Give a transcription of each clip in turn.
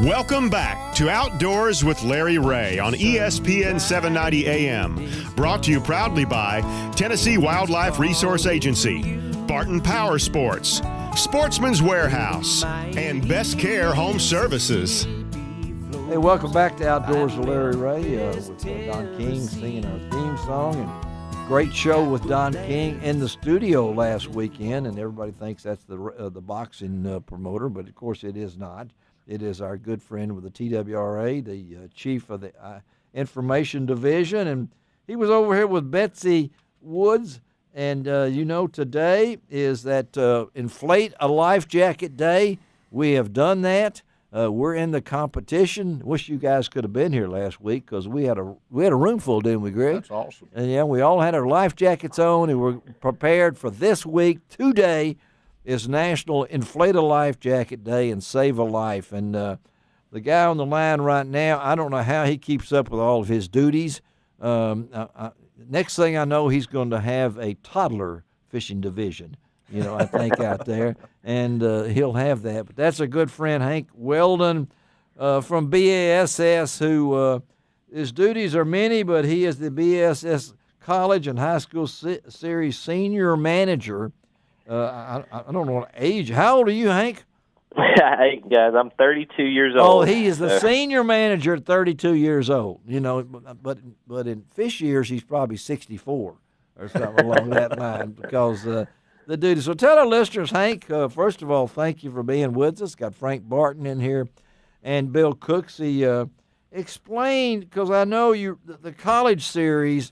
Welcome back to Outdoors with Larry Ray on ESPN 790 AM. Brought to you proudly by Tennessee Wildlife Resource Agency, Barton Power Sports, Sportsman's Warehouse, and Best Care Home Services. Hey, welcome back to Outdoors with Larry Ray with Don King singing our theme song. And great show with Don King in the studio last weekend, and everybody thinks that's the boxing promoter, but of course it is not. It is our good friend with the TWRA, the chief of the information division, and he was over here with Betsy Woods. And today is that Inflate a Life Jacket Day. We have done that. We're in the competition. Wish you guys could have been here last week because we had a room full, didn't we, Greg? That's awesome. And yeah, we all had our life jackets on, and we're prepared for this week. Today is National Inflate a Life Jacket Day and Save a Life. And the guy on the line right now, I don't know how he keeps up with all of his duties. Next thing I know, he's going to have a toddler fishing division, I think, out there. And he'll have that. But that's a good friend, Hank Weldon from BASS, who his duties are many, but he is the BASS College and High School Series Senior Manager. I don't know what age. How old are you, Hank? Hey, guys, I'm 32 years old. Oh, he is the senior manager at 32 years old. But in fish years, he's probably 64 or something along that line because the duty. So tell our listeners, Hank, first of all, thank you for being with us. Got Frank Barton in here and Bill Cooksey. Explain, because I know the college series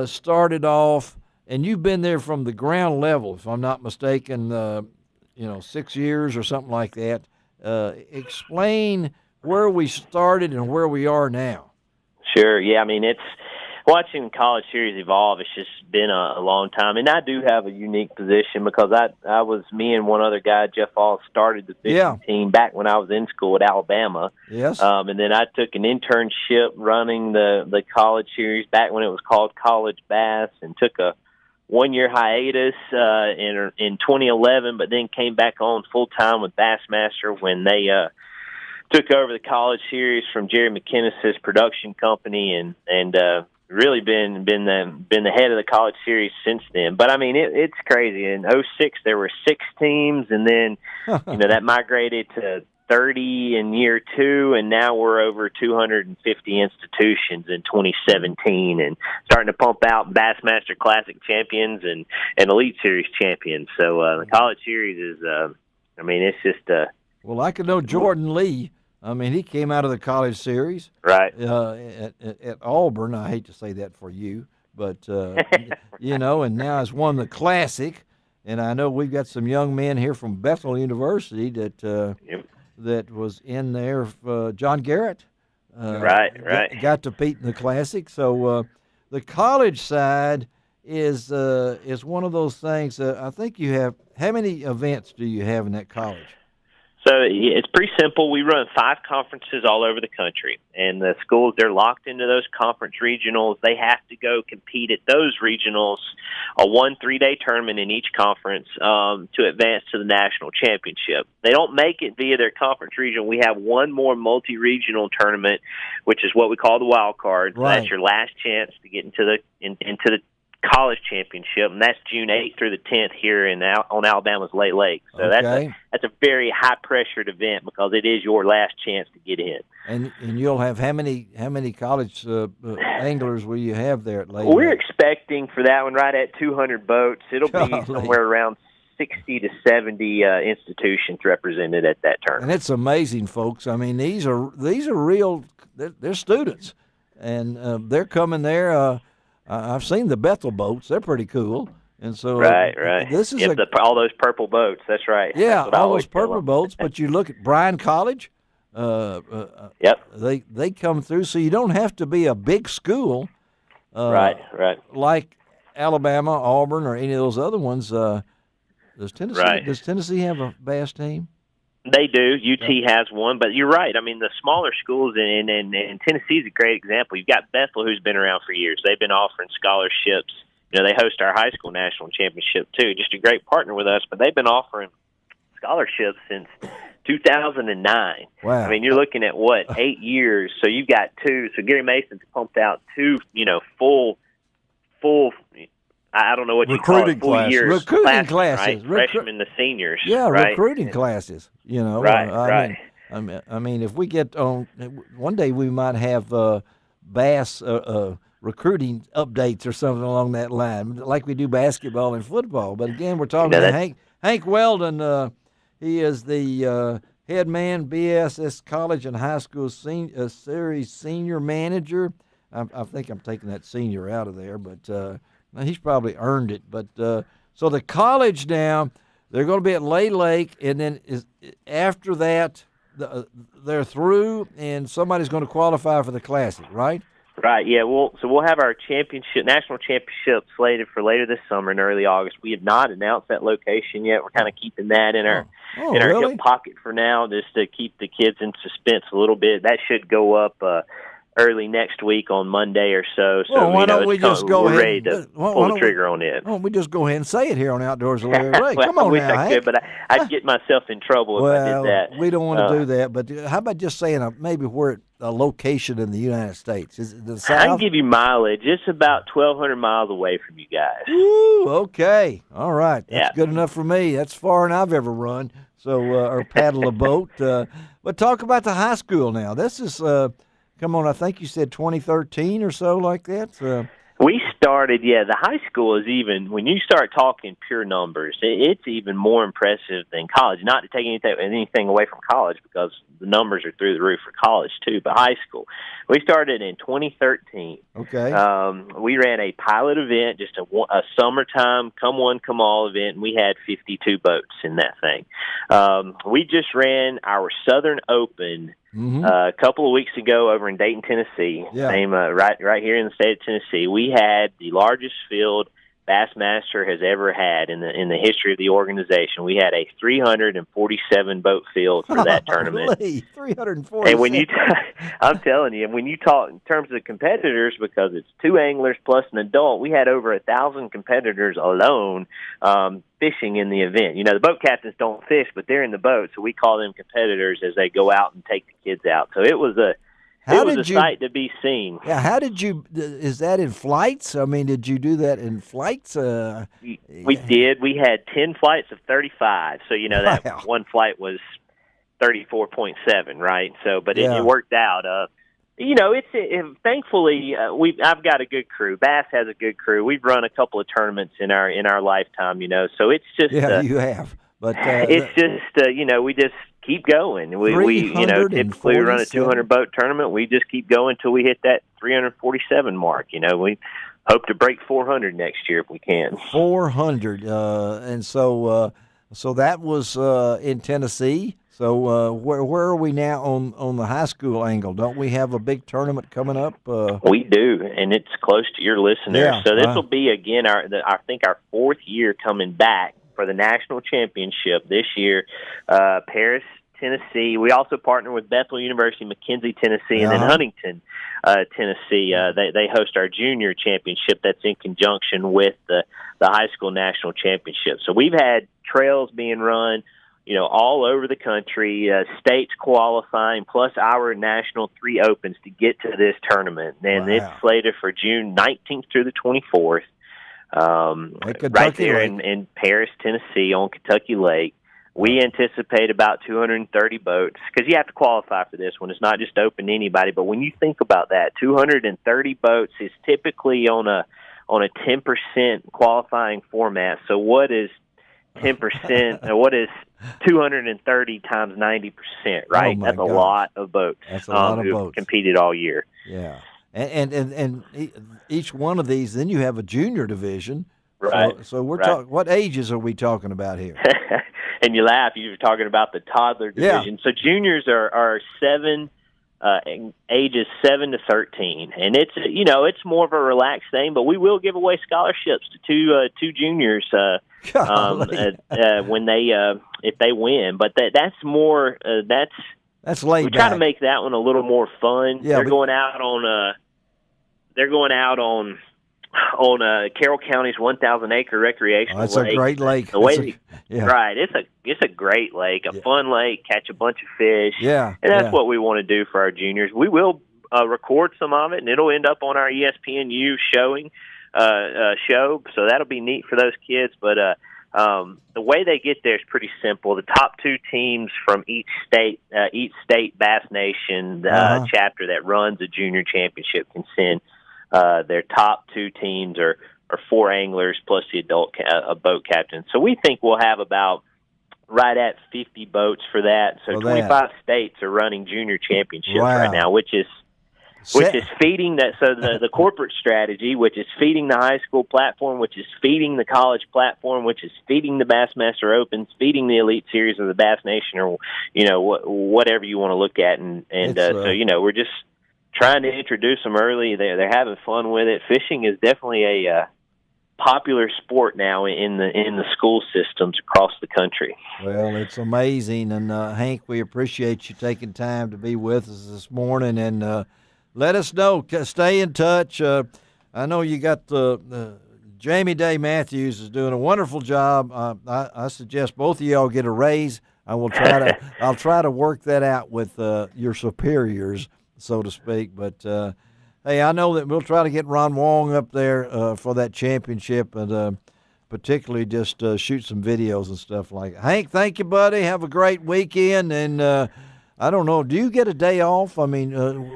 started off, and you've been there from the ground level, if I'm not mistaken, 6 years or something like that. Explain where we started and where we are now. Sure. Yeah, I mean, it's watching college series evolve. It's just been a long time, and I do have a unique position because I was me and one other guy, Jeff All, started the fishing team back when I was in school at Alabama. Yes. And then I took an internship running the college series back when it was called College Bass, and took a one-year hiatus in 2011, but then came back on full-time with Bassmaster when they took over the college series from Jerry McKinnis's production company, and really been the head of the college series since then. But I mean, it's crazy. In 2006 there were 6 teams, and then that migrated to 30 in year 2, and now we're over 250 institutions in 2017, and starting to pump out Bassmaster Classic champions and Elite Series champions. So the college series is, it's just. Well, I could know Jordan Lee. I mean, he came out of the college series, right? At Auburn. I hate to say that for you, but and now has won the Classic. And I know we've got some young men here from Bethel University that was in there. John Garrett, right, got to compete in the Classic. So the college side is one of those things. I think you have. How many events do you have in that college? So it's pretty simple. We run 5 conferences all over the country, and the schools, they're locked into those conference regionals. They have to go compete at those regionals, a 3-day tournament in each conference to advance to the national championship. They don't make it via their conference region. We have one more multi-regional tournament, which is what we call the wild card. So that's your last chance to get into the college championship, and that's June 8th through the 10th here on Alabama's Lake Lake. So that's a very high-pressured event because it is your last chance to get in. And you'll have how many college anglers will you have there at Lake Lake? We're expecting for that one right at 200 boats. It'll be somewhere around 60 to 70 institutions represented at that tournament. And it's amazing, folks. I mean, these are real. They're students, and they're coming there. I've seen the Bethel boats; they're pretty cool. And so, right. This is all those purple boats. That's right. Yeah, all those purple boats. But you look at Bryan College. Yep. They come through, so you don't have to be a big school. Right. Like Alabama, Auburn, or any of those other ones. Does Tennessee have a bass team? They do. UT has one, but you're right. I mean, the smaller schools, and Tennessee's a great example. You've got Bethel, who's been around for years. They've been offering scholarships. They host our high school national championship, too. Just a great partner with us, but they've been offering scholarships since 2009. Wow. I mean, you're looking at 8 years. So you've got two. So Gary Mason's pumped out two, full. I don't know what you call it, full years. Recruiting classes. Right? Freshmen to seniors. Yeah, right? recruiting classes. Right. I mean, if we get on one day, we might have Bass recruiting updates or something along that line, like we do basketball and football. But again, we're talking to Hank Weldon. He is the head man, BSS College and High School Series senior manager. I think I'm taking that senior out of there, but he's probably earned it. But so the college now, they're going to be at Lay Lake, and then after that, they're through, and somebody's going to qualify for the Classic, right? Right, yeah. We'll have our national championship slated for later this summer in early August. We have not announced that location yet. We're kind of keeping that in our really? hip pocket for now, just to keep the kids in suspense a little bit. That should go up early next week on Monday or so. So why don't we just go ahead? We're ready to pull the trigger on it. Why don't we just go ahead and say it here on Outdoors with Larry Ray? Well, Come on I wish now, I Hank. could, but I'd get myself in trouble if I did that. We don't want to do that. But how about just saying maybe where a location in the United States? Is it the South? I can give you mileage. It's about 1,200 miles away from you guys. Ooh, okay. All right. That's good enough for me. That's farther than I've ever run. So, or paddle a boat. But talk about the high school now. This is, come on, I think you said 2013 or so like that. We started, the high school is even, when you start talking pure numbers, it's even more impressive than college. Not to take anything away from college, because the numbers are through the roof for college too, but high school. We started in 2013. Okay. We ran a pilot event, just a summertime come one, come all event, and we had 52 boats in that thing. We just ran our Southern Open a couple of weeks ago over in Dayton, Tennessee. Same, right here in the state of Tennessee. We had the largest field Bassmaster has ever had in the history of the organization. We had a 347 boat field for that tournament. Really? 347. And when I'm telling you, when you talk in terms of competitors, because it's two anglers plus an adult, we had over 1,000 competitors alone fishing in the event. The boat captains don't fish, but they're in the boat, so we call them competitors as they go out and take the kids out. So it was a sight to be seen. Yeah, how did you? Is that in flights? I mean, did you do that in flights? We did. We had 10 flights of 35. So that one flight was 34.7, right? So, but it worked out. It's thankfully I've got a good crew. Bass has a good crew. We've run a couple of tournaments in our lifetime. So it's just you have. But it's just we just keep going. We typically run a 200 boat tournament. We just keep going until we hit that 347 mark. We hope to break 400 next year if we can. 400, and so that was in Tennessee. So where are we now on the high school angle? Don't we have a big tournament coming up? We do, and it's close to your listeners. Yeah, so this will be again I think our fourth year coming back for the national championship this year. Paris, Tennessee. We also partner with Bethel University, McKenzie, Tennessee, and then Huntington, Tennessee. They host our junior championship. That's in conjunction with the high school national championship. So we've had trails being run, all over the country, states qualifying, plus our national 3 opens to get to this tournament. And it's slated for June 19th through the 24th. Right there in Paris, Tennessee on Kentucky Lake. We anticipate about 230 boats, because you have to qualify for this one. It's not just open to anybody, but when you think about that, 230 boats is typically on a 10% qualifying format. So what is 10%? What is 230 times 90%? Right, that's a lot of boats. That's a lot of boats competed all year. Yeah. And each one of these, then you have a junior division. Right. So we're talking. What ages are we talking about here? And you laugh. You're talking about the toddler division. Yeah. So juniors are ages 7 to 13, and it's more of a relaxed thing. But we will give away scholarships to two juniors when if they win. But that's more That's laid back. We try to make that one a little more fun. Yeah, they're going out on on Carroll County's 1,000-acre recreational That's lake. a great lake. The way yeah. Right, it's a great lake, a fun lake, catch a bunch of fish. Yeah, and that's what we want to do for our juniors. We will record some of it, and it'll end up on our ESPNU showing show. So that'll be neat for those kids. But the way they get there is pretty simple. The top 2 teams from each state Bass Nation chapter that runs a junior championship can send their top 2 teams or 4 anglers plus the adult boat captain. So we think we'll have about right at 50 boats for that. So 25 states are running junior championships right now, which is feeding that. So the corporate strategy, which is feeding the high school platform, which is feeding the college platform, which is feeding the Bassmaster Opens, feeding the Elite Series of the Bass Nation, or whatever you want to look at, and so we're just trying to introduce them early. They're having fun with it. Fishing is definitely a popular sport now in the school systems across the country. Well, it's amazing, and Hank, we appreciate you taking time to be with us this morning, and let us know. Stay in touch. I know you got Jamie Day Matthews is doing a wonderful job. I suggest both of y'all get a raise. I'll try to work that out with your superiors, so to speak. But hey, I know that we'll try to get Ron Wong up there for that championship, and particularly just shoot some videos and stuff like that. Hank, thank you, buddy. Have a great weekend, and I don't know. Do you get a day off? I mean,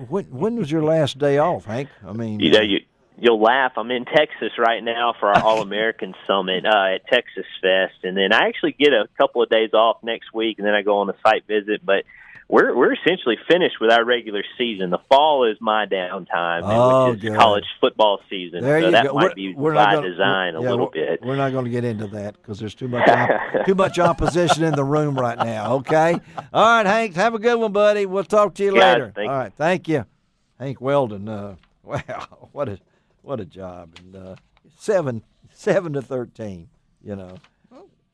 when was your last day off, Hank? I mean, you'll laugh. I'm in Texas right now for our All-American Summit at Texas Fest, and then I actually get a couple of days off next week, and then I go on a site visit. But we're essentially finished with our regular season. The fall is my downtime, which is college football season. So that might be by design a little bit. We're not going to get into that because there's too much opposition in the room right now. Okay. All right, Hank. Have a good one, buddy. We'll talk to you later. All right. Thank you, Hank Weldon. Wow, what a job. And 7 to 13.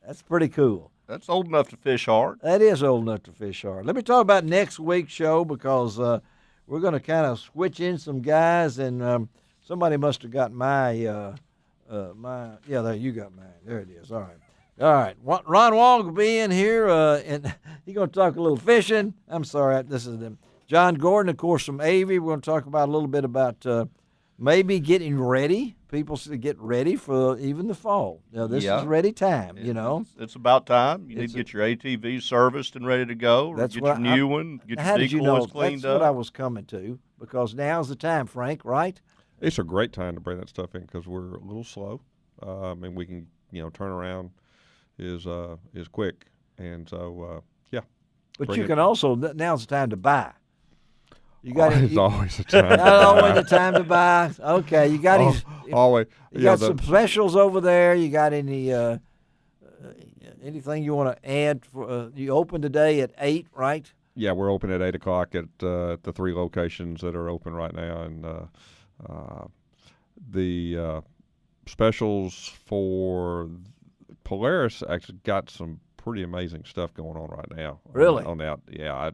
That's pretty cool. That's old enough to fish hard. That is old enough to fish hard. Let me talk about next week's show because we're going to kind of switch in some guys, and somebody must have got my there you got mine. There it is. All right. Ron Wong will be in here, and he's going to talk a little fishing. I'm sorry, this is them. John Gordon, of course, from Avey. We're going to talk about a little bit about maybe getting ready. People get ready for even the fall. This is ready time, It's about time. You need to get your ATV serviced and ready to go. Get your new one. Get your decoys cleaned up. That's what I was coming to, because now's the time, Frank, right? It's a great time to bring that stuff in because we're a little slow. And we can, turn around is quick. And so, But you can also, now's the time to buy. It's always a time. Not always the time to buy. Okay, you got always. You got some specials over there. You got any anything you want to add? You open today at 8, right? Yeah, we're open at 8 o'clock at the 3 locations that are open right now, and the specials for Polaris actually got some pretty amazing stuff going on right now. Really? On that, yeah.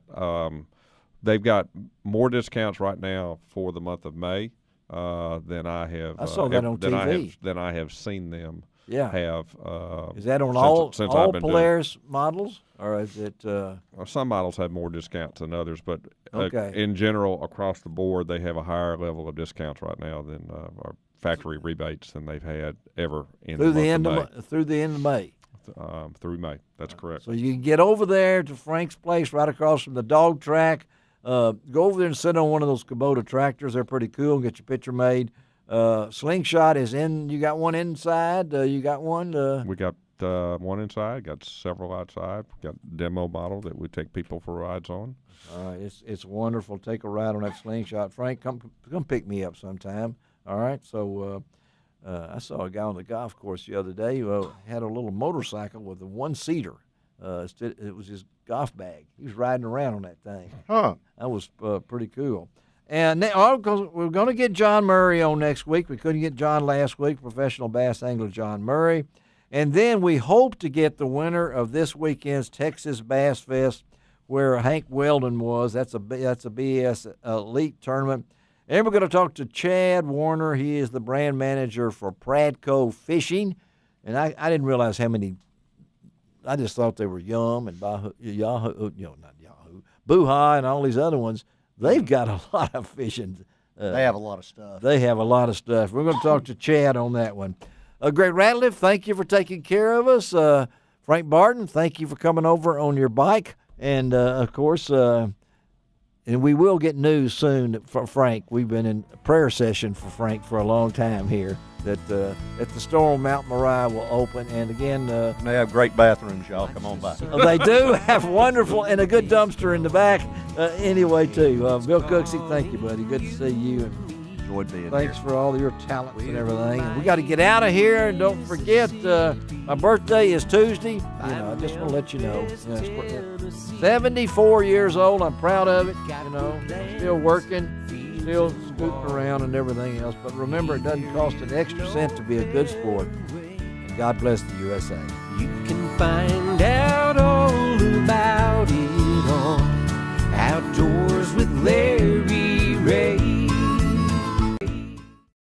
They've got more discounts right now for the month of May than I have. I saw that on TV. Than I have seen them. Yeah. Have. Is that on since all Polaris models, or is it? Some models have more discounts than others, but okay. In general, across the board, they have a higher level of discounts right now than our factory rebates than they've had ever in through the end of May. Through May, that's correct. So you can get over there to Frank's place, right across from the dog track. Go over there and sit on one of those Kubota tractors. They're pretty cool. Get your picture made. Slingshot is in. You got one inside. You got one. We got one inside. Got several outside. Got a demo model that we take people for rides on. All right, it's wonderful. Take a ride on that Slingshot. Frank, come pick me up sometime. All right. So I saw a guy on the golf course the other day who had a little motorcycle with a one-seater. It was his golf bag. He was riding around on that thing. Huh. That was pretty cool. And now, we're going to get John Murray on next week. We couldn't get John last week, professional bass angler John Murray. And then we hope to get the winner of this weekend's Texas Bass Fest, where Hank Weldon was. That's a BS Elite tournament. And we're going to talk to Chad Warner. He is the brand manager for Pradco Fishing. And I didn't realize how many. I just thought they were Yum and Yahoo, not Yahoo, Boo-Ha and all these other ones. They've got a lot of fishing. They have a lot of stuff. They have a lot of stuff. We're going to talk to Chad on that one. Greg Ratliff, thank you for taking care of us. Frank Barton, thank you for coming over on your bike. And, of course, and we will get news soon for Frank. We've been in a prayer session for Frank for a long time here that the store on Mount Moriah will open. And again, they have great bathrooms, y'all. Come on by. They do have wonderful and a good dumpster in the back anyway, too. Bill Cooksey, thank you, buddy. Good to see you. And enjoyed being thanks here. for all your talents and everything. And we got to get out of here. And don't forget, my birthday is Tuesday. I just want to let you know. 74 years old. I'm proud of it. I'm still working, still scooting around and everything else. But remember, it doesn't cost an extra cent to be a good sport. And God bless the USA. You can find out